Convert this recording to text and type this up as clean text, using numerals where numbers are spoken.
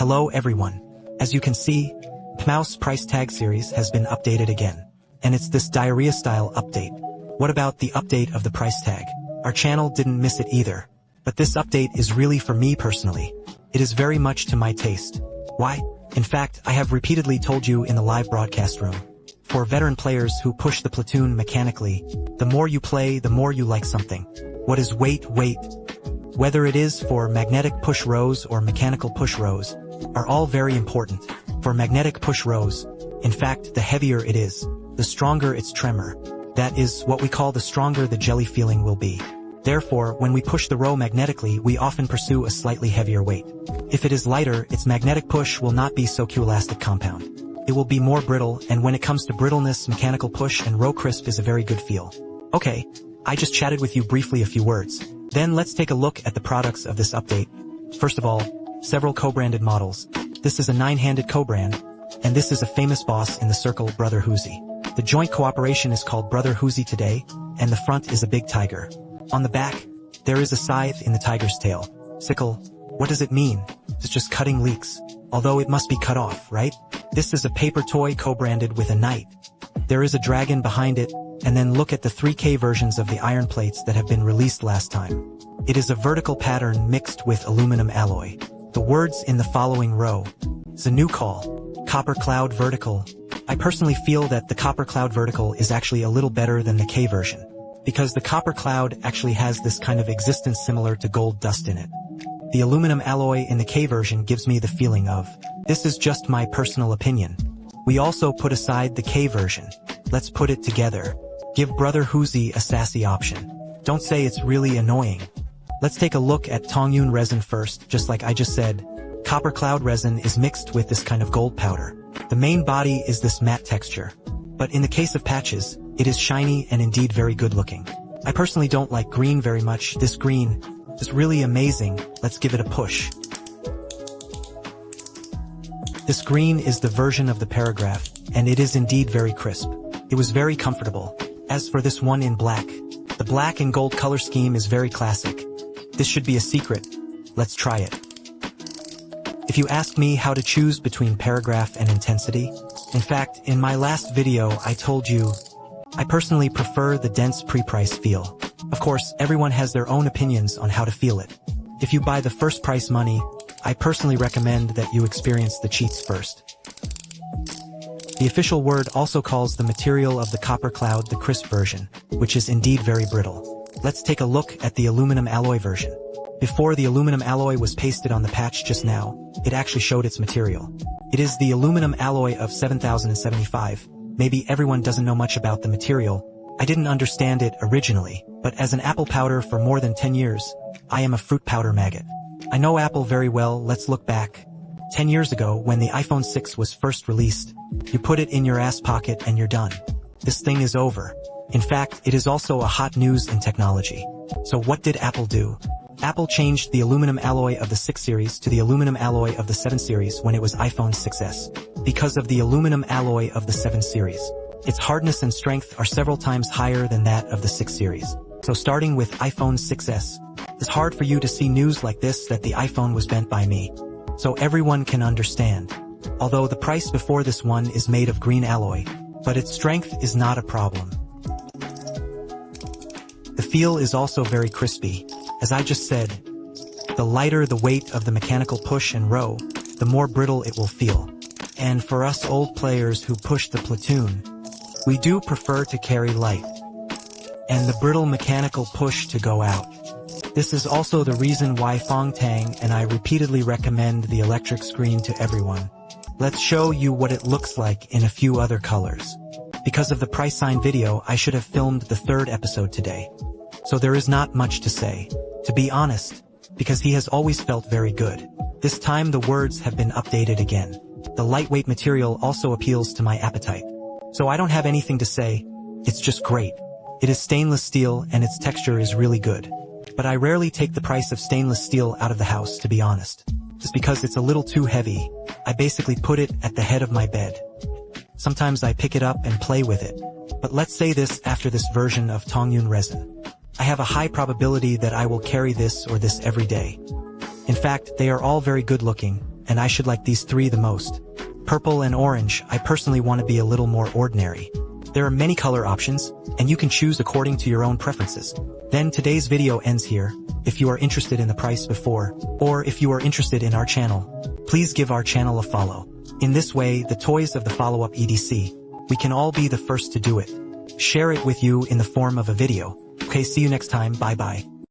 Hello everyone. As you can see, Mouse price tag series has been updated again. And it's this diarrhea style update. What about the update of the price tag? Our channel didn't miss it either. But this update is really for me personally. It is very much to my taste. Why? In fact, I have repeatedly told you in the live broadcast room. For veteran players who push the platoon mechanically, the more you play, the more you like something. What is wait? Whether it is for magnetic push rows or mechanical push rows, are all very important. For magnetic push rows, in fact, the heavier it is, the stronger its tremor. That is what we call the stronger the jelly feeling will be. Therefore, when we push the row magnetically, we often pursue a slightly heavier weight. If it is lighter, its magnetic push will not be so Q-elastic compound. It will be more brittle, and when it comes to brittleness, mechanical push and row crisp is a very good feel. Okay, I just chatted with you briefly a few words. Then let's take a look at the products of this update. First of all, several co-branded models. This is a 9-handed co-brand, and this is a famous boss in the circle, Brother Hoozy. The joint cooperation is called Brother Hoozy today, and the front is a big tiger. On the back, there is a scythe in the tiger's tail. Sickle, what does it mean? It's just cutting leeks. Although it must be cut off, right? This is a paper toy co-branded with a knight. There is a dragon behind it, and then look at the 3K versions of the iron plates that have been released last time. It is a vertical pattern mixed with aluminum alloy. The words in the following row. Zanukal, Copper Cloud Vertical. I personally feel that the Copper Cloud Vertical is actually a little better than the K version, because the Copper Cloud actually has this kind of existence similar to gold dust in it. The aluminum alloy in the K version gives me the feeling of, this is just my personal opinion. We also put aside the K version. Let's put it together. Give Brother Hoozy a sassy option. Don't say it's really annoying. Let's take a look at Tongyun resin first. Just like I just said, Copper Cloud resin is mixed with this kind of gold powder. The main body is this matte texture. But in the case of patches, it is shiny and indeed very good looking. I personally don't like green very much. This green is really amazing. Let's give it a push. This green is the version of the paragraph, and it is indeed very crisp. It was very comfortable. As for this one in black, the black and gold color scheme is very classic. This should be a secret. Let's try it. If you ask me how to choose between paragraph and intensity, in fact, in my last video I told you, I personally prefer the dense pre-price feel. Of course, everyone has their own opinions on how to feel it. If you buy the first price money, I personally recommend that you experience the cheats first. The official word also calls the material of the Copper Cloud the crisp version, which is indeed very brittle. Let's take a look at the aluminum alloy version. Before the aluminum alloy was pasted on the patch just now, it actually showed its material. It is the aluminum alloy of 7075. Maybe everyone doesn't know much about the material. I didn't understand it originally, but as an apple powder for more than 10 years, I am a fruit powder maggot. I know Apple very well. Let's look back. 10 years ago, when the iPhone 6 was first released, you put it in your ass pocket and you're done. This thing is over. In fact, it is also a hot news in technology. So what did Apple do? Apple changed the aluminum alloy of the 6 series to the aluminum alloy of the 7 series when it was iPhone 6s. Because of the aluminum alloy of the 7 series, its hardness and strength are several times higher than that of the 6 series. So starting with iPhone 6s, it's hard for you to see news like this that the iPhone was bent by me. So everyone can understand. Although the price before this one is made of green alloy, but its strength is not a problem. The feel is also very crispy. As I just said, the lighter the weight of the mechanical push and row, the more brittle it will feel. And for us old players who push the platoon, we do prefer to carry light, and the brittle mechanical push to go out. This is also the reason why Fong Tang and I repeatedly recommend the electric screen to everyone. Let's show you what it looks like in a few other colors. Because of the price sign video, I should have filmed the 3rd episode today. So there is not much to say, to be honest, because he has always felt very good. This time the words have been updated again. The lightweight material also appeals to my appetite. So I don't have anything to say, it's just great. It is stainless steel and its texture is really good. But I rarely take the price of stainless steel out of the house, to be honest. Just because it's a little too heavy, I basically put it at the head of my bed. Sometimes I pick it up and play with it. But let's say this after this version of Tongyun resin. I have a high probability that I will carry this or this every day. In fact, they are all very good looking, and I should like these three the most. Purple and orange, I personally want to be a little more ordinary. There are many color options, and you can choose according to your own preferences. Then today's video ends here. If you are interested in the price before, or if you are interested in our channel, please give our channel a follow. In this way, the toys of the follow-up EDC, we can all be the first to do it. Share it with you in the form of a video. Okay, see you next time, bye bye.